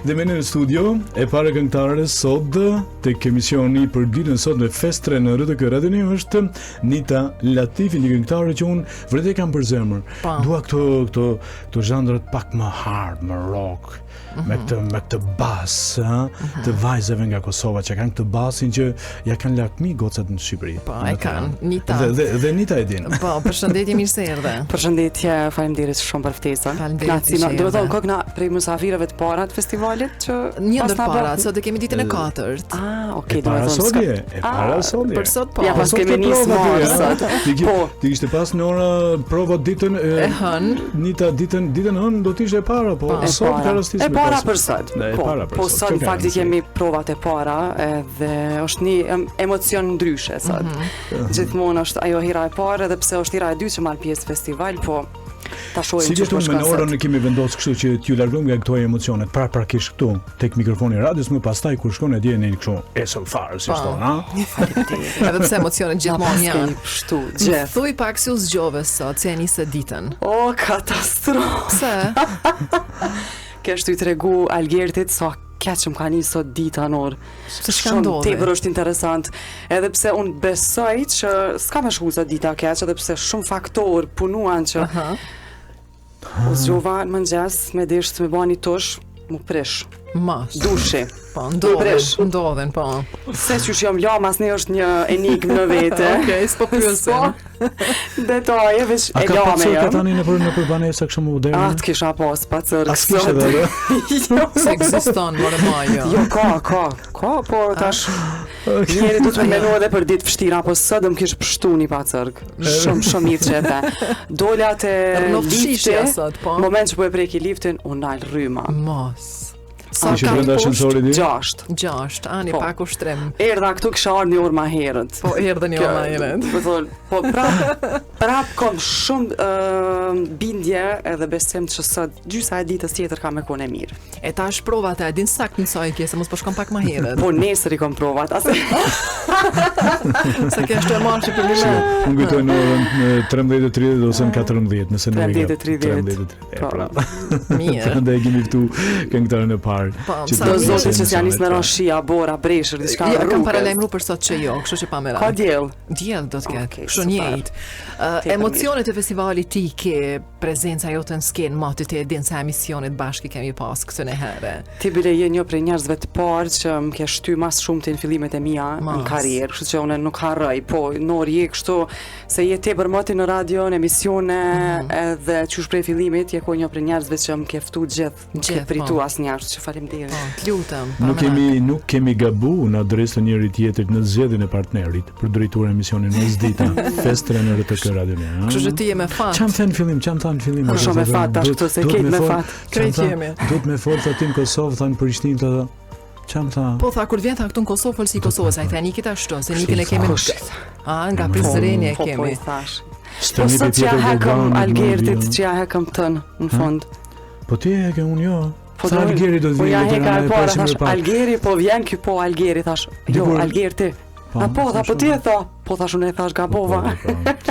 Dhe me në studio e para këngëtare sot tek emisioni për ditën sot në Festre në RTK Radio është Nita Latifi, një këngëtare që unë vërtet kam për zemër. Dua këto zhandrat pak më hard, më rock, me këtë bas, të vajzave nga Kosova që kanë këtë basin që ja kanë lakmi gocat në Shqipëri. Po, e kanë. Nita. Dhe Nita e din. Po, përshëndetje, mirë se erdhe. Përshëndetje, faleminderit shumë për ftesën. Faleminderit. Do të thonë kokna prej mysafirëve të para të festivalit që një ndër parat, sot e kemi ditën e 4. Okay, do të thonë. Para sot. Për sot po. Ja, pas kemi nisur sot. Po, ti kishte pas në ora prova ditën e hën. Nita ditën hën do të ishte para, po sot ka rastisë. E para për sot. Po sot në fakt kemi provat e para dhe është një emocion ndryshe sot. Gjithmonë është ajo hera e parë edhe pse është hera e dytë që marr pjesë festival, po ta shohim çfarë po shkon. Si orën e kemi vendosur kështu që t'ju largojmë nga këto emocione. Praktikisht këtu tek mikrofoni i radios, më pastaj kur shkon e djeni kështu esëm fare si thon, ha? Edhe pse emocionet gjithmonë janë kështu, gjithë. Thuaj pak si u zgjove sot, si e nisë ditën. O, katastrofë. Pse? Kështu i tregu Algertit sa që më ka një sot dita nërë. Shumë tepër është interesant. Edhe pse unë besoj që s'ka me shku sot dita keq, edhe pse shumë faktor punuan që u zgjova në mëngjes me desht me bani tush, mu prish. Mas. Dushi. Po, ndodhen, po. Se që jam la, mas ne është një enigmë në vete. Okej, s'po pyesim. Detaje, veç e la me jam. A ka pasur katani në përbanesa kështu më udhërë? Atë kisha pas, pa cërë. As kishe dhe dhe? Se eksiston, more majo. Jo, ka, po tash njeri du të me menu edhe për ditë vështira, po së dëm kishë pështu një pa cërg. Shumë mirë qepe. Dolla të lifte, moment që po e preki liftin, unë nalë rryma. Mos. Sa ka poshtë? 6, ani pak ushtrim. Erdha këtu kisha ardhur një orë ma herët. Po erdhe një orë ma herët. Po thonë, po prap kom shumë bindje edhe besim që sot gjysa e ditës tjetër ka me kone mirë. E ta është provat e din sakt në saj kje, se mos po shkon pak ma herët. Po nesër i kom provat, ase. Se kja është e marë që për një me. Unë kujtoj në orën 13:30 ose në 14, nëse në 13:30. Mirë. Dhe e gjemi këtu këngëtarën e parë. Do zotit që s'ja nisë me rashia, bora, breshër, diçka në rrugës. Kam paralajmëru për sot që jo, kështu që pa me radhë. Ka djell? Djell do të ketë, kështu njëjtë. Emocionet e festivalit ti ke prezenca jote në skenë, mati të edin sa emisionit bashkë kemi pas këtë në herë. Ti bile je një prej njerëzve të parë që më ke shty mas shumë të në fillimet e mia në karierë, kështu që unë nuk harroj, po nor je kështu se je tepër moti në radio, në emisione edhe qysh prej fillimit je ko një prej njerëzve që më ke ftu gjithë pritu asnjëherë. Faleminderit. Lutem. Nuk kemi gabu në adresë të njëri tjetrit në zgjedhjen e partnerit për drejtuar emisionin Mesdita Festre në RTK Radio. Kështu që ti je me fat. Çam thën fillim? Shumë me fat, tash këto se ke me fat. Krejt jemi. Duhet me fort aty në Kosovë, thanë Prishtinë të çam tha. Po tha kur vjen tha këtu në Kosovë fol si Kosovës, ai thani kita ashtu, se nikin e kemi. Nga Prizreni e kemi. Po sot që ja hekëm Algertit, që ja hekëm tën në fund. Po ti e ke unë jo. Sa Algeri do të vijë thash Algeri, po vjen ky po Algeri thash. Jo, Algerti. Po ti e tha. Po thash unë e thash gabova.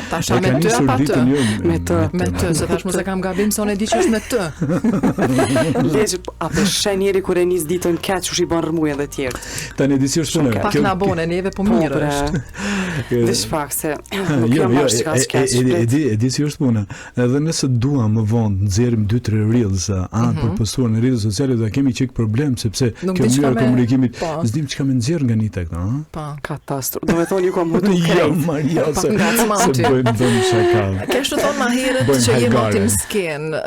Tash me ty apo atë? Me të, se thash mos e kam gabim se unë e di që është me të. Leç apo shenjeri kur e nis ditën kaç u shi bën rrmuj edhe të tjerë. Tani di si është punë. Pak na bone neve po mirë është. Veç pak se e di si është puna. Edhe nëse duam më vonë nxjerrim 2-3 reels për postuar në rrjetet sociale do kemi çik problem sepse kjo mënyrë komunikimit s'dim çka më nxjerr nga nita këto, ha? Po. Katastrofë. Do të thonë ju kam hutu. Jo, Maria, se bëjmë shaka. Kështë të thonë ma herët që je moti në skenë,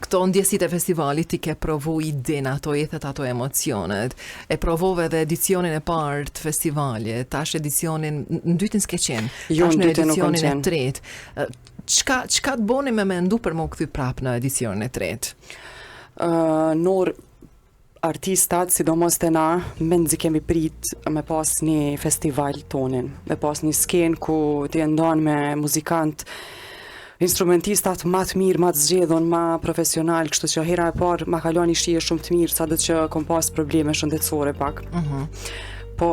këto ndjesit e festivalit ti ke provu idin ato jethet ato emocionet, e provove dhe edicionin e partë të festivalit, tash edicionin, në dytin s'ke qenë, tash në edicionin e tretë. Qka të boni me mendu për më këthy prap në edicionin e tretë? Nor artistat, sidomos të na, menzi kemi prit me pas një festival tonin, me pas një skenë ku të ndonë me muzikant, instrumentistat ma të mirë, ma të zgjedhon, ma profesional, kështu që hera e parë ma kalon një shije shumë të mirë, sa do që kom pas probleme shëndetësore pak. Po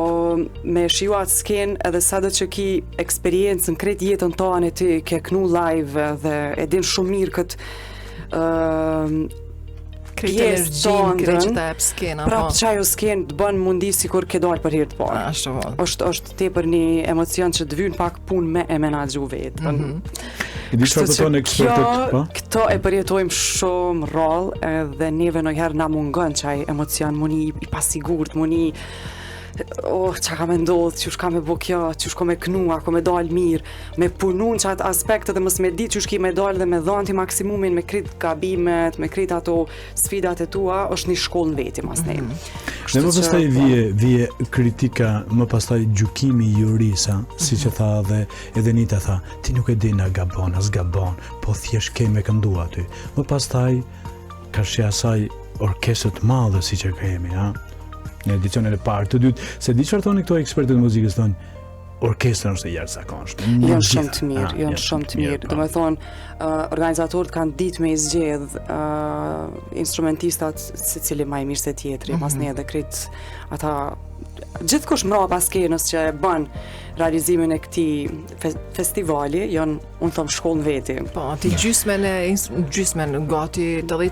me shiu atë skenë edhe sa do që ki eksperiencën kret jetën tonë e ti ke knu live dhe e din shumë mirë këtë energjinë që ta jep skena. Prap që ajo skenë të bën mundi sikur ke dalë për herë të parë. Është tepër një emocion që të vyn pak punë me e menaxhu vetë. I di çfarë thonë ekspertët, po? Këto e përjetojmë shumë rrallë edhe neve ndonjëherë na mungon çaj emocion, muni i pasigurt, muni qa ka me ndodhë, që shka me bo kjo, që shko me knu, ako me dalë mirë, me punun që atë aspektet dhe mës me ditë që shki me dalë dhe me dhanë ti maksimumin, me krit gabimet, me krit ato sfidat e tua, është një shkollë në veti mas ne. Dhe më pastaj vije kritika, më pastaj gjukimi i jurisa, si që tha dhe edhe Nita tha, ti nuk e di na gabon, as gabon, po thjesht ke me këndu aty. Më pastaj, ka shi asaj orkestrët madhe si që kemi, ha? Në edicionin e parë, të dytë, se di çfarë thonë këto ekspertët e muzikës, thonë orkestra është e jashtëzakonshme. Janë shumë të mirë. Do me thonë, organizatorët kanë ditë me i zgjedh instrumentistat se cili ma i mirë se tjetri, mas ne edhe krit ata gjithkush mrapa skenës që e bën realizimin e këtij festivali, janë, unë thom, shkollë veti. Po, ti gjysmen gati 80% dhe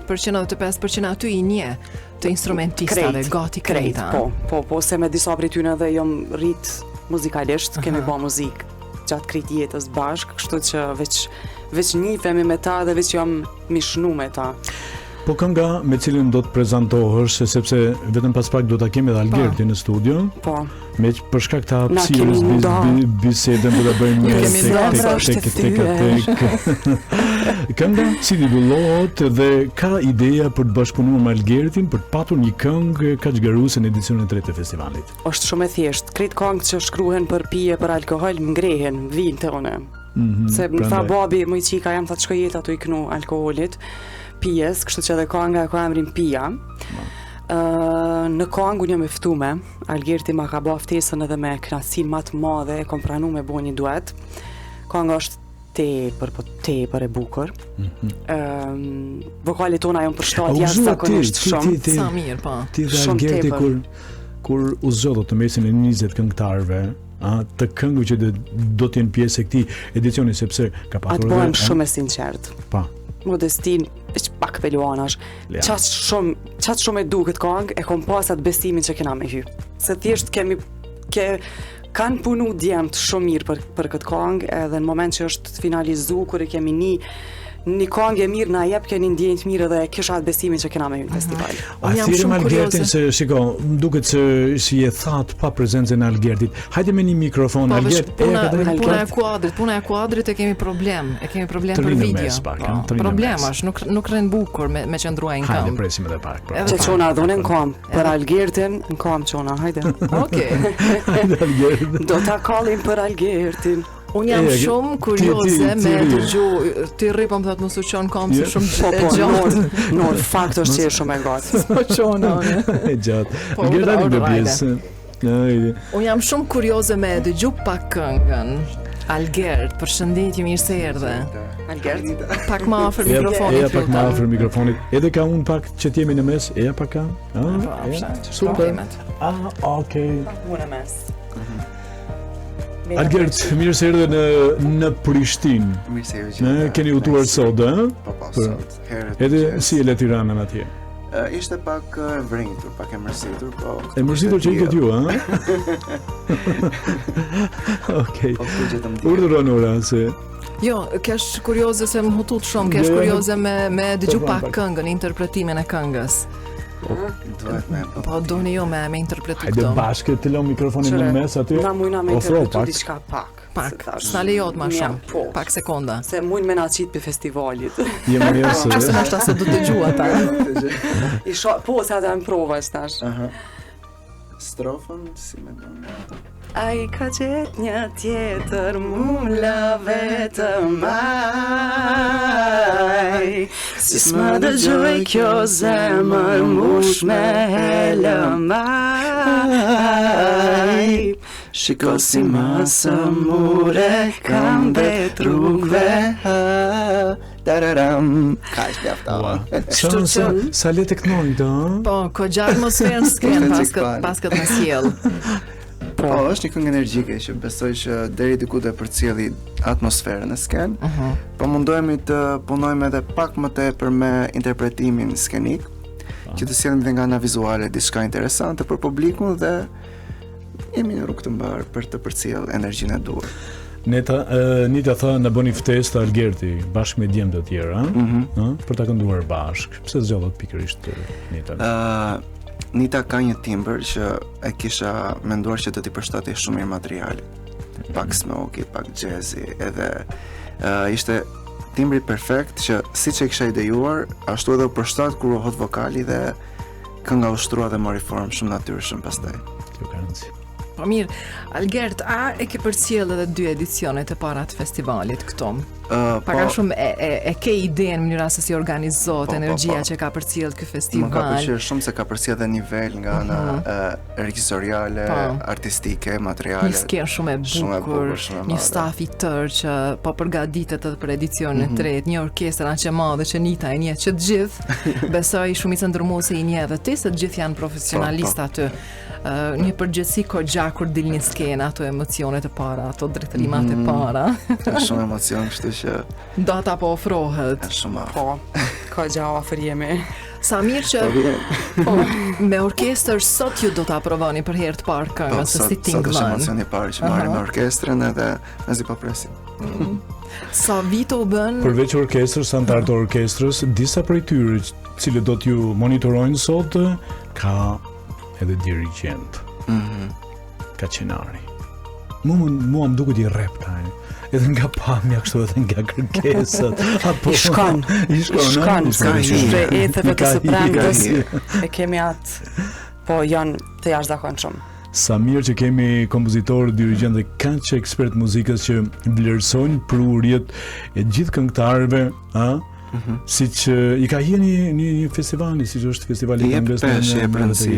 85% aty i nje të instrumentistave, gati krejta. Po, se me disa prej tyre edhe jam rrit muzikalisht, kemi bë muzikë gjatë krejt jetës bashkë, kështu që veç njifemi me ta dhe veç jam mishnu me ta. Po kënga me cilën do të prezantohesh, sepse vetëm pas pak do ta kemi edhe Algerti në studio. Po. Me për shkak të hapësirës bisedën do ta bëjmë tek. Kënga si titullohet dhe ka ideja për të bashkëpunuar me Algertin për të patur një këngë kaq gëruese në edicionin e tretë të festivalit. Është shumë e thjeshtë. Krejt këngët që shkruhen për pije, për alkohol, ngrehen, vijnë te unë. Se më tha babi, më i qika jam tha të shkoj jetë ato i knu alkoholit. Pijes, kështu që edhe kënga ka emrin Pija. Në këngë unë jam e ftume, Algerti ma ka bë ftesën edhe me kënaqësinë më të madhe, e kam pranuar me bo një duet. Kënga është tepër e bukur. Vokalet tona janë përshtat jashtëzakonisht shumë. Sa mirë, po. Ti dhe Algerti kur u zgjodhët të mesin e 20 këngëtarëve, të këngëve që do të jenë pjesë e këtij edicioni, sepse ka patur atë bëhem shumë e sinqert. Pa. Modestin, është pak peluanash. Qatë shumë e du këtë këngë, e kom pas atë besimin që kena me hy. Se thjesht kanë punu djemët shumë mirë për këtë këngë, edhe në moment që është finalizu, kur e kemi një këngë e mirë, na jep keni ndjenjë të mirë dhe kisha atë besimin që kena me hy në festival. A thirrëm Algertin se, shiko, më duket se si e thatë pa prezencën e Algertit. Hajde me një mikrofon, Algert. Puna e kuadrit e kemi problem. E kemi problem për video. Problem është, nuk rën bukur me qëndruaj në kam. Hajde, presim edhe pak. Që qona dhune në kam, për Algertin, në kam qona, hajde. Hajde, Algertin. Do ta kallim për Algertin. Unë jam shumë kurioze me dëgju, ti rripëm dhe të mësu qonë kam se shumë e gjatë. Në fakt është që e shumë e gjatë. Po qonë, e gjatë. Algertani në pjesë. Unë jam shumë kurioze me dëgju pak këngën. Algert, përshëndetje, mirë se erdhe. Algert? Pak ma afër mikrofonit. Eja pak ma afër mikrofonit. Edhe ka unë pak që t'jemi në mes, eja pak ka? Super. Okej. Unë në mes. Algert, mirë se erdhe në Prishtinë. Mirë se erdhe. Keni udhëtuar sot, ëh? Po, sot. Edhe si e le Tiranën atje? Ishte pak e vrenjtur, pak e mërzitur, po. E mërzitur që iket ju, ëh? Okej. Urdhëron ora se Jo, kesh kurioze se më hutut shumë, kesh kurioze me dëgju pak këngën, interpretimin e këngës. Po doni jo me interpretu këto. Hajde bashkë të lëm mikrofonin në mes aty. Na mujna me interpretu diçka pak. S'na lejot ma shumë, pak sekonda. Se mujnë me na qitë për festivalit. Jem njësë. Se nashta se du të gjua ta. Po, se ata më prova shtash. Strofën, si me do. Ai ka gjet një tjetër, la vetëm ai. Si s'ma dëgjoj kjo zemër, mush me helëm ai. Shiko si masë mure, kam vet rrugve. Tararam. Ka është pjafta. Sa le të kënoj, do? Po, ko gjatë atmosferën s'ken paskat në sjell. Po, është një këngë energjike që besoj që deri diku të përcjelli atmosferën e sken. Po mundohemi të punojmë edhe pak më tepër me interpretimin skenik. që të sjellim dhe nga ana vizuale diçka interesante për publikun dhe jemi në rrugë të mbar për të përcjell energjinë e duhur. Nita tha në bëni ftesë të Algerti bashkë me djemë të tjerë, për ta kënduar bashkë. Pse zgjodhët pikërisht Nita? Nita ka një timbër që e kisha menduar që do t'i përshtatej shumë mirë materiali. Pak smoky, pak jazzy, edhe ishte timbri perfekt që siç e kisha idejuar, ashtu edhe u përshtat kur u hot vokali dhe kënga u shtrua dhe mori formë shumë natyrshëm pastaj. Kjo ka rëndësi. Po mirë, Algert, a e ke përcjell edhe 2 edicionet e para të festivalit këto? Pak a shumë e ke idenë në mënyra se si organizohet energjia që ka përcjell ky festival? Më ka pëlqyer shumë se ka përcjell edhe nivel nga ana regjisoriale, artistike, materiale. Një skenë shumë e bukur, një staf i tërë që po përgatitet edhe për edicionin e tretë, një orkestër aq e madhe që Nita e njeh që të gjithë. Besoj shumica ndërmuese i njeh edhe ti se të gjithë janë profesionalistë aty. Një përgjithësi kogja kur dilni në skenë ato emocionet e para, ato drejtërimat e para. Ka shumë emocion, kështu që data po ofrohet. Shumë Po, kogja afër jemi. Sa mirë që me orkestër sot ju do ta provoni për herë të parë këngën se si tingëllon. Sot është emocioni i parë që marrim me orkestrën edhe mezi po presim. Sa vite u bën? Përveç orkestrës, antarët e orkestrës, disa prej tyre, cilët do t'ju monitorojnë sot, ka edhe dirigjent. Ka qenari. Mua më duket i rrep ka. Edhe nga pamja kështu edhe nga kërkesat. I shkon, ethet të soprandës e kemi atë, po janë të jashtëzakonshëm. Sa mirë që kemi kompozitorë, dirigjentë dhe kaq ekspert muzikës që vlerësojnë prurjet e gjithë këngëtarëve, siç i ka hyrë një festivali, siç është festivali i këngës i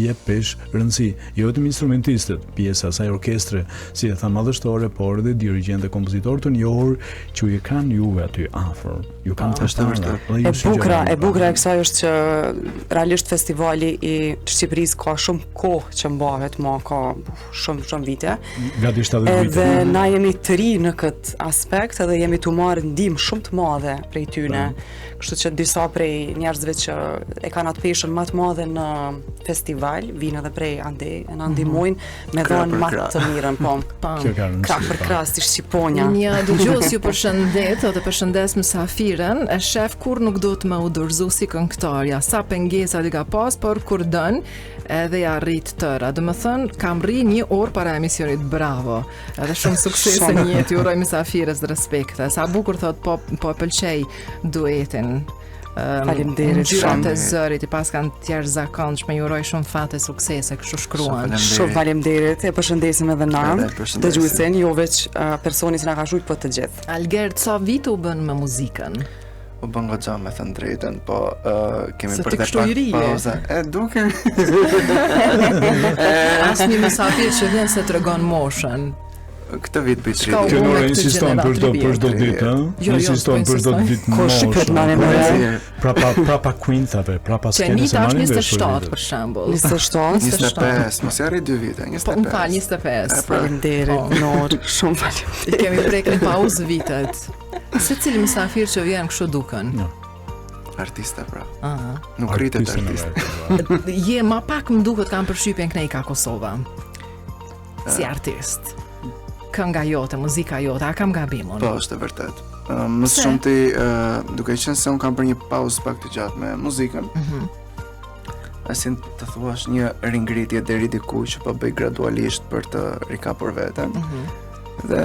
jep pesh rëndësi, jo vetëm instrumentistët, pjesa e asaj orkestre, si e tha madhështore, por edhe dirigjentë dhe kompozitorë të njohur që ju kanë juve aty afër. Ju kanë e bukura e kësaj është që realisht festivali i Shqipërisë ka shumë kohë që mbahet, ka shumë vite. Gati 70 vite. Edhe na jemi të ri në këtë aspekt edhe jemi të marrë ndihmë shumë të madhe prej tyne. Kështu që disa prej njerëzve që e kanë atë peshën më të madhe në festival, vinë edhe prej ande, e na ndihmojnë me dhënë më të mirën, po. Krah për krah si Shqiponja. Një dëgjues ju përshëndet, dhe përshëndes mysafiren, e shef kur nuk do të më u dorëzu si këngëtarja, sa pengesa i ka pas, por kur dën edhe ja rrit tëra. Do të thënë, kam rri 1 orë para emisionit, bravo. Edhe shumë suksese në jetë, ju uroj mysafires dhe respekte. Sa bukur thot po pëlqej duetin. Faleminderit shumë. Ngjyrat e zërit i pas kanë të jashtëzakonshme, ju uroj shumë fate suksese, kështu shkruan. Shumë faleminderit, e përshëndesim edhe na, dëgjuesin, jo veç personi që na ka shujt, po të gjithë. Algert, sa vite u bën me muzikën? U bën goxha me thënë drejtën, po kemi për të pak pauza. Duke. Asnjë mysafir që vjen se tregon moshën. Këtë vit bëj çriti. Kjo nuk insiston për çdo ditë, insiston për çdo ditë moshë. Prapa quintave, prapa skenës së manë. 27 për shembull. 25, mos jarri 2 vite, 25. Po më fal, 25. Faleminderit, Nor, shumë faleminderit. Kemi prekur pauzë vitet. Secili mysafir që vjen kështu duken. Artista pra. Nuk rritet artist. Je ma pak më duket kam përshtypjen Kneika Kosova. Si artist. Kënga jote, muzika jote, a kam gabimun? Po, është e vërtet. Më shumë ti, duke qenë se unë kam për një pauzë pak të gjatë me muzikën, asin të thuash një ringritje deri diku që po bëj gradualisht për të rikapur veten. Dhe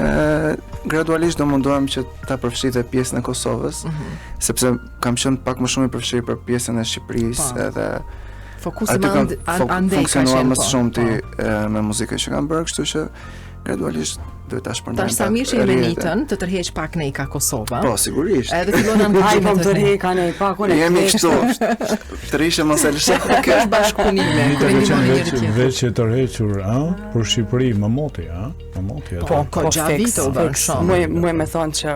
gradualisht do mundohem që ta përfshij pjesën e Kosovës, sepse kam qenë pak më shumë i përfshirë për pjesën e Shqipërisë edhe fokusi andej ka funksionuar më shumë ti me muzikën që kam bërë, kështu që gradualisht duhet ta shpërndaj. Tash sa mirë që jemi nitën, të tërheq pak Kneika Kosova. Po, sigurisht. Edhe fillon anëtarët të tërheq ne pak unë. Jemi kështu. Tërhiqem mos e lëshoj. Kjo është bashkëpunime. Veç e tërhequr, për Shqipëri më moti, Po, goxha vite u bën shumë. Muj me thonë që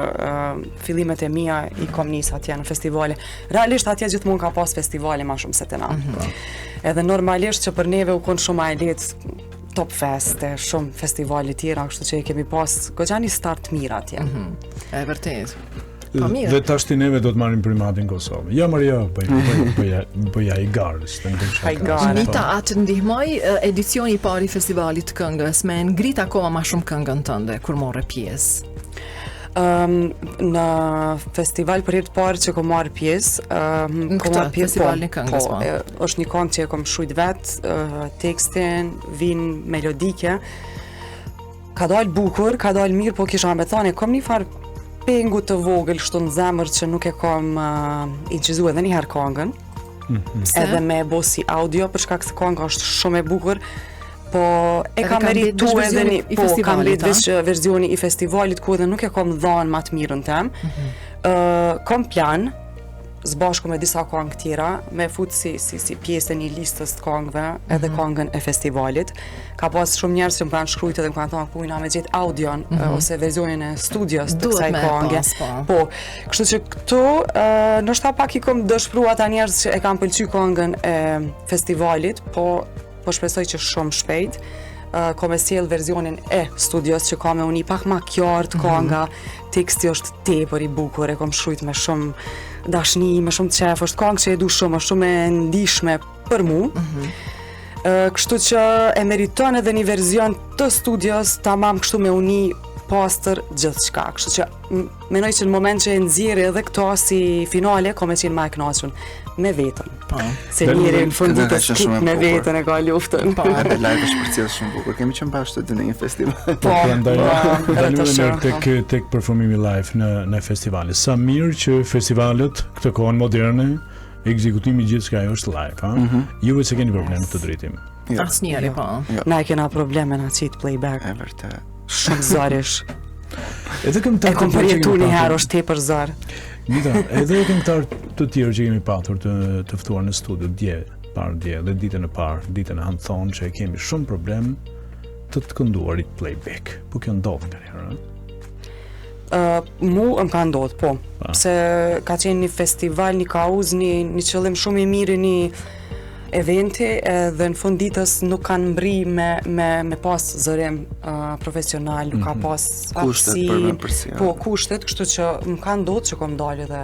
fillimet e mia i kom nis atje në festivale. Realisht atje gjithmonë ka pas festivale më shumë se te na. Edhe normalisht që për neve u kon shumë e lehtë Top Fest, shumë festivale tjera, kështu që kemi pas goxha një start mirë atje. E vërtet. Dhe tash ti neve do të marrim primatin Kosovë. Ja Maria, bëja i garës. Nita, atë ndihmoj edicioni i parë i festivalit të këngës me ngrit akoma më shumë këngën tënde kur morre pjesë. Në festival për herë të parë që kom marrë pjesë, festivalin këngës, është një këngë që e kom shujt vetë, tekstin, vinë melodike. Ka dalë bukur, ka dalë mirë, po kisha me thane, kom një farë pengu të vogël shtu në zemër që nuk e kom incizu edhe një herë këngën. Edhe me bo si audio, për shkak se kënga është shumë e bukur. Po e kam meritu edhe kam mbetë veç versioni i festivalit ku edhe nuk e kom dhanë ma të mirën tem. Kom plan, zbashku me disa këngë tjera, me fut si pjesë e një listës të këngëve edhe këngën e festivalit. Ka pas shumë njerëz që më kanë shkrujt edhe më kanë thonë pujna me gjetë audion ose versionin e studios të kësaj këngë. Po, kështu që këtu ndoshta pak i kom dëshpëruar ata njerëz që e kanë pëlqyer këngën e festivalit, po shpresoj që shumë shpejt kom e sjell versionin e studios që ka me uni pak ma qartë kënga, teksti është tepër i bukur, e kom shkrujt me shumë dashni, me shumë qef, është këngë që e du shumë, është shumë e ndihshme për mu. Kështu që e meriton edhe një version të studios, tamam kështu me uni pastër gjithçka. Kështu që menoj që në moment që e nxjerrë edhe këto si finale, kom e qenë ma e kënaqur me veten. Se njëri në funditës me veten e ka luftën. Edhe live është përcjell shumë bukur. Kemi qenë bashkë të dy në një festival. Po, ndaj tek performimi live në festivale. Sa mirë që festivalet këtë kohën moderne, ekzekutimi gjithçka është live, ha? Juve se keni problem të drejtim. Asnjëri, po. Na e kena probleme na qit playback. E vërtet. Shumë zarish. Edhe këngëtar e kom përjetu një herë është tepër zar. Nita, edhe këngëtar të tjerë që kemi patur të ftuar në studio dje dhe ditën e parë, ditën e Hanthon që kemi shumë problem të kënduarit playback. Po kjo ndodh nganjëherë, mu më ka ndodh, po. Se ka qenë një festival, një kauz, një qëllim shumë i mirë, një eventi edhe në fund ditës nuk kanë mbri me pas zërim profesional, nuk ka pas aftësi, po kushtet, kështu që më ka ndodhur që kom dalë edhe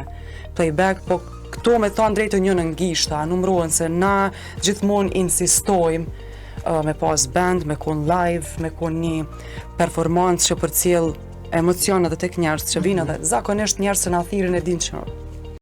playback, po këto me thonë drejtë një në ngishta, numërohen se na gjithmonë insistojmë me pas band, me kon live, me kon një performancë që përcjell emocionet tek njerëz që vinë edhe zakonisht njerëz që na thirrën e dinë që